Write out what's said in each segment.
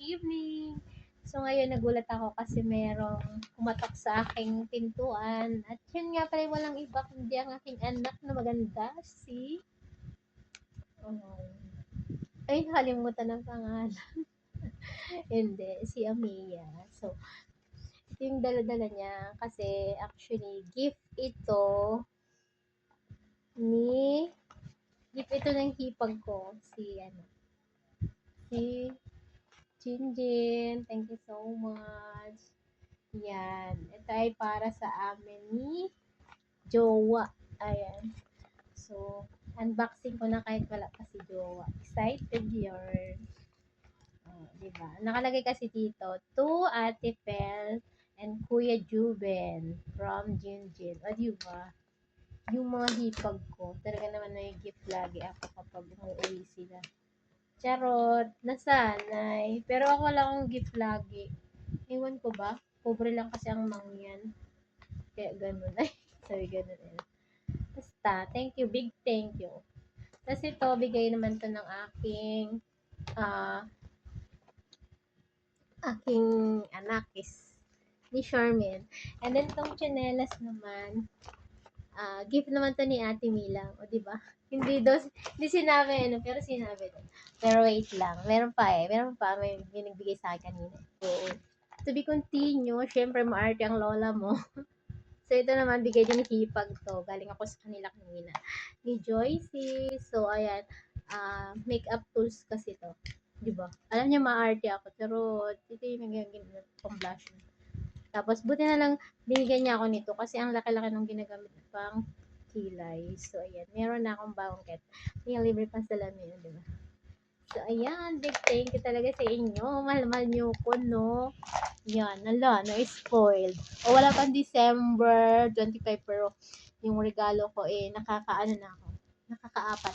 evening. So ngayon nagulat ako kasi merong kumatok sa aking pintuan. At yun nga pala walang iba kundi ang aking anak na maganda, si... Oh, ay, nakalimutan ng pangalan. Hindi, si Amia. So, ito yung dala-dala niya kasi actually gift ito ni gift ito ng hipag ko si Jinjin. Thank you so much. Yan. Ito ay para sa amin ni Jowa. Ayan. So, unboxing ko na kahit wala pa si Jowa. Excited yun. Oh, diba? Nakalagay kasi dito, to Ate Pel and Kuya Juben from Jinjin. O, diba? Yung mga hipag ko, talaga naman may gift lagi ako kapag umuwi sila. Charot, nasanay. Pero ako wala akong gift lagi. Ewan ko ba? Pobre lang kasi ang mangyan. Kaya ganun. Ay, sabi ganun. Basta, thank you. Big thank you. Tapos ito, bigay naman to ng ah, aking anak is ni Charmin. And then, tong chanelas naman, gift naman to ni Ate Milang. O, diba? Hindi sinabi, ano, pero sinabi to. Pero wait lang. Meron pa. May binigbigay sa akin kanina. So, to be continue, syempre maarte ang lola mo. So, ito naman, bigay din hipag to. Galing ako sa kanila kanina. Ni Joycey. So, ayan. Makeup tools kasi to. Diba? Alam niya maarte ako. Pero, ito yung nagiging pang blush. Tapos, buti na lang, binigyan niya ako nito. Kasi ang laki-laki nung ginagamit pang kilay. So, ayan. Meron na akong bangket. May libre pang salamin. Diba? So, ayan. Big thank you talaga sa inyo. Mahal-mahal niyo ko, no? Yan, na-spoiled. O, wala pang December 25, pero yung regalo ko, nakakaano na ako. Nakakaapat.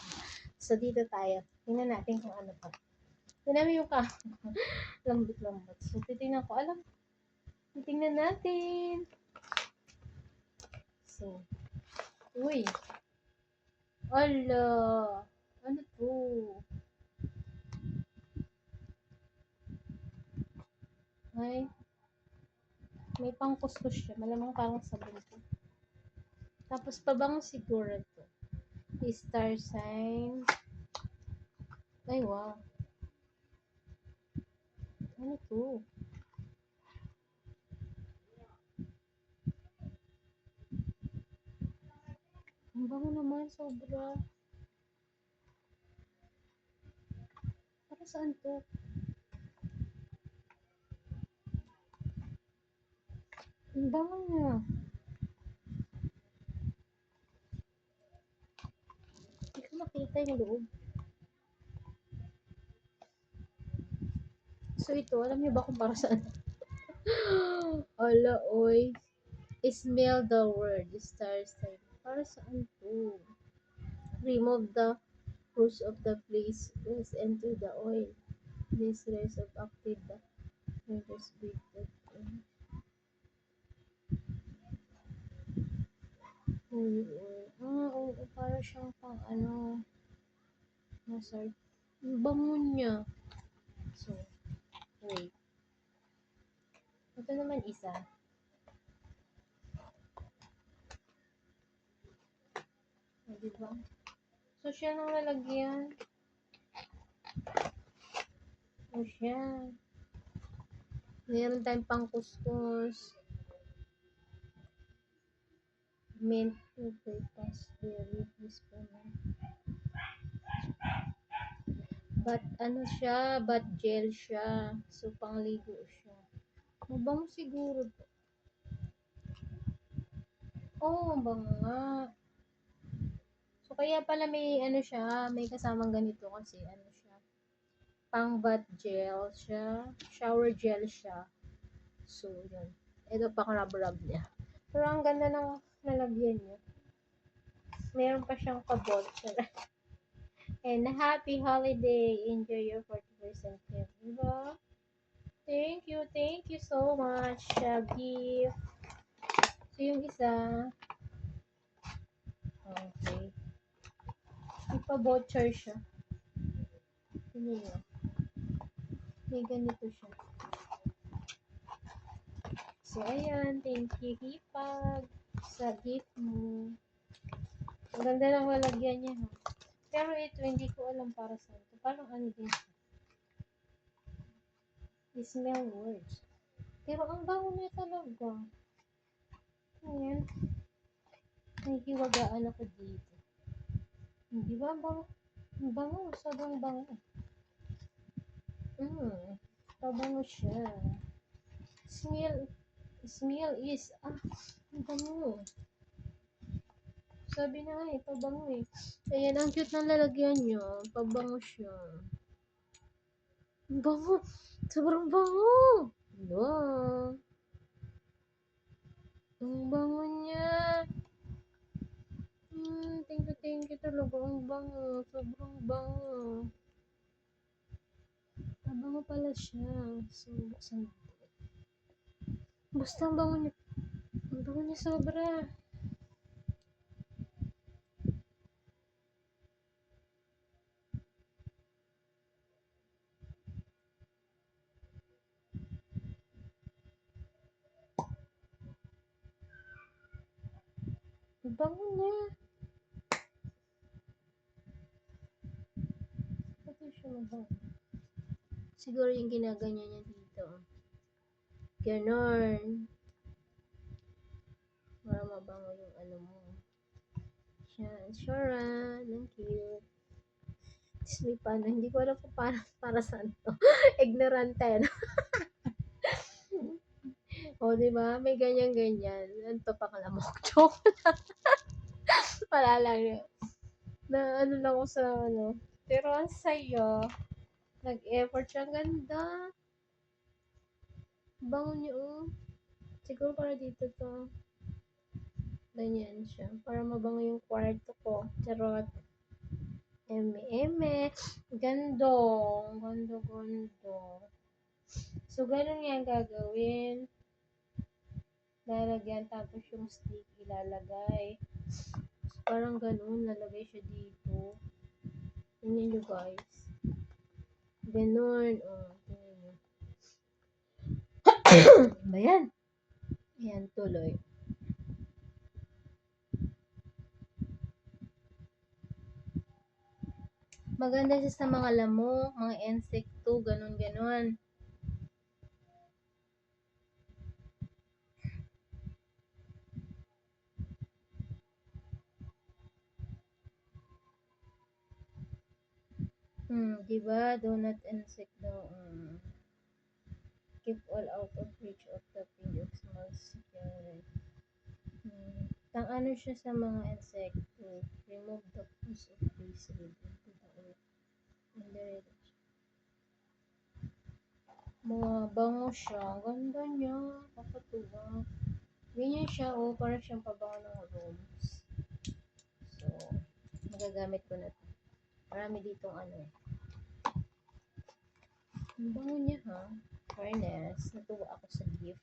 So, dito tayo. Tingnan natin kung ano pa. Tingnan mo yung lambot-lambot. So, titingnan ko. Tingnan natin. So, uy. Ala. Ano to? Ay. May pangkuskus siya. Malamang parang sabon to. Tapos, pabango siguro to. Star sign. Ay, wow. Ano to? Ang bango naman, sobra. Para saan to? Ang bango niya. Hindi ko makita yung loob. So ito, alam niyo ba kung para saan? Ala, oy. Smell the word. Star sign. Para saan to? Remove the roots of the place. Press enter the oil. This rays of active the reverse big that. Uy, uy. Oo, para siyang pang ano. Masart. Ang bango niya. So, wait. Ito naman isa. O, diba? So, siya nang lalagyan. O, siya. Meron tayong pang kuskus. Mint to purpose. Very peaceful. But, ano siya? But gel siya. So, pangligo siya. Mabango siguro to. Oo, bango nga. So, kaya pala may ano siya, may kasamang ganito kasi ano siya. Pang bath gel siya. Shower gel siya. So, yun. Ito pang rub-rub niya. Pero ang ganda ng nalagyan niya. Meron pa siyang kabot. And happy holiday. Enjoy your 40% gift. Diba? Thank you so much, gift. So, yung isa, okay. Ipa-voucher siya. Hindi nyo. May ganito siya. So, ayan. Thank you, Hipag, sa gift mo. Ang ganda ng lalagyan niya, ha? Pero ito, hindi ko alam para saan ito. Parang ano din siya. Smell words. Pero ang bango niya talaga. Ayan. Nahihiwagaan ako dito. Hindi ba ang bango? Ang bango. Sobrang bango. Pabango siya. Smell is, ang bango. Sabi na nga eh, pabango eh. Ayan, ang cute ng lalagyan niya. Pabango siya. Ang bango. Sobrang bango. Wow. Ang bango niya. Thank you talaga. Ang bango. Sobrang bango. Mabango pala siya. So, buksan natin. Basta ang bango niya. Ang bango niya sobra. Ang bango niya. Ito siya mabango. Siguro yung ginaganyan niya dito. Ganon. Para mabango yung ano mo. Yan, Shora. Ang cute. Tapos may paano. Hindi ko alam kung para saan to. Ignorante. No? O, diba? May ganyan-ganyan. Ano to pakalamok? Joke. Wala lang. Na ano lang ako sa ano. Pero ang sayo. Nag-effort siya. Ang ganda. Bango niyo. Oh. Siguro para dito to. Ganyan siya. Para mabango yung kwarto ko. Charot. Eme. Gandong. Gando. So, ganun nga gagawin. Lalagyan tapos yung stick ilalagay. So, parang ganun. Lalagay siya dito. Tingnan nyo guys. Ganun. O, tingnan nyo. Ba yan? Ayan, tuloy. Maganda siya sa mga lamok, mga insekto, ganun. Diba? Do not insect daw. Keep all out of reach of the pinch of small security. Ano siya sa mga insekto. Remove the piece of face with into the earth. Mga bango siya. Ganda niya. Kakatuwa. Ganyan siya. Para siyang pabango ng rooms. So, magagamit ko na ito. Marami ditong ano eh. Ang bango niya ha. Fairness. Natuwa ako sa gift.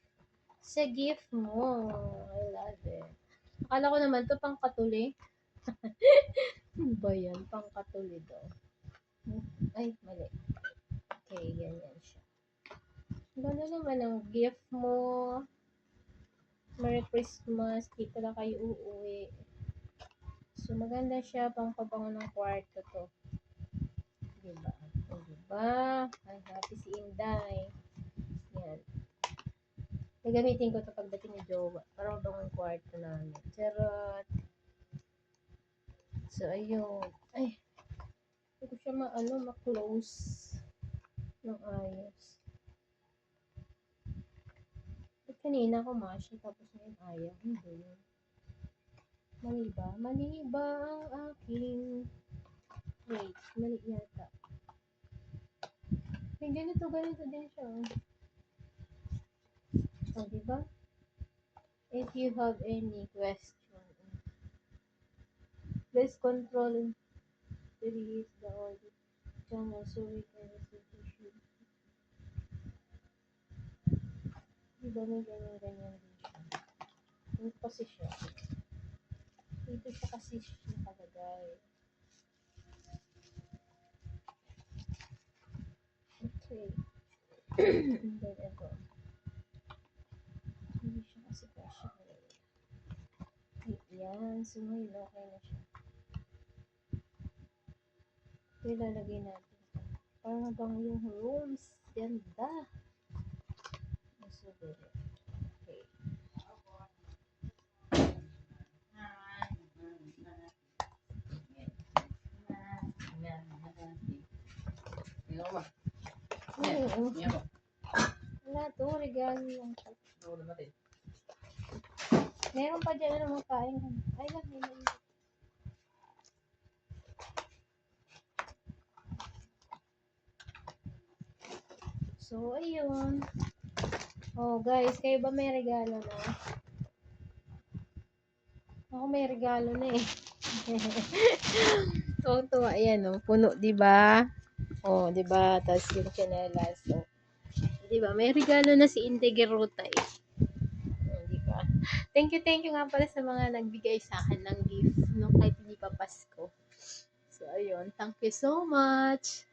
Sa gift mo. I love it. Akala ko naman to pang katuli. Ano ba yan? Pang katuli daw. Ay, mali. Okay, ganyan siya. Ganda naman ang gift mo. Merry Christmas. Di pala kayo uuwi. So, maganda siya pang pabango ng kwarto to. Diba? Diba? Ay, happy si Inday. Yan. Gagamitin ko ito pagdating ni Jowa. Parang bangong kwarto namin. Charot. So, ayun. Ay, hindi ko siya ma-close ng ayos. At kanina kumasya tapos ngayon ayaw. Hindi. Mali ba? Mali ba ang aking... Wait, mali yata. May ganito din siya. O, diba? If you have any question, please control and release the audio channel so we can receive issue. Diba may ganyan din siya? Dito kasi siya. Dito siya kasi siya nakalagay. Okay. And then ito. Hindi siya kasi kasya. Ayan. So ngayon, okay na siya. Ito ilalagay natin. Parang bang yung rooms. Ganda. So, okay. Wala to, regalo lang to. Meron pa dyan na mga kain. Ay lang, may mali. So, ayun. Oh, guys, kayo ba may regalo na? Ako may regalo na eh. Tuwa, ayan oh. Puno, 'di ba? Oh, 'di ba? Tapos yung chanelas. So, 'di ba? May regalo na si Integeruta eh. Oh, 'di ba? Thank you nga pala sa mga nagbigay sa akin ng gift no kahit hindi pa Pasko. So, ayun. Thank you so much.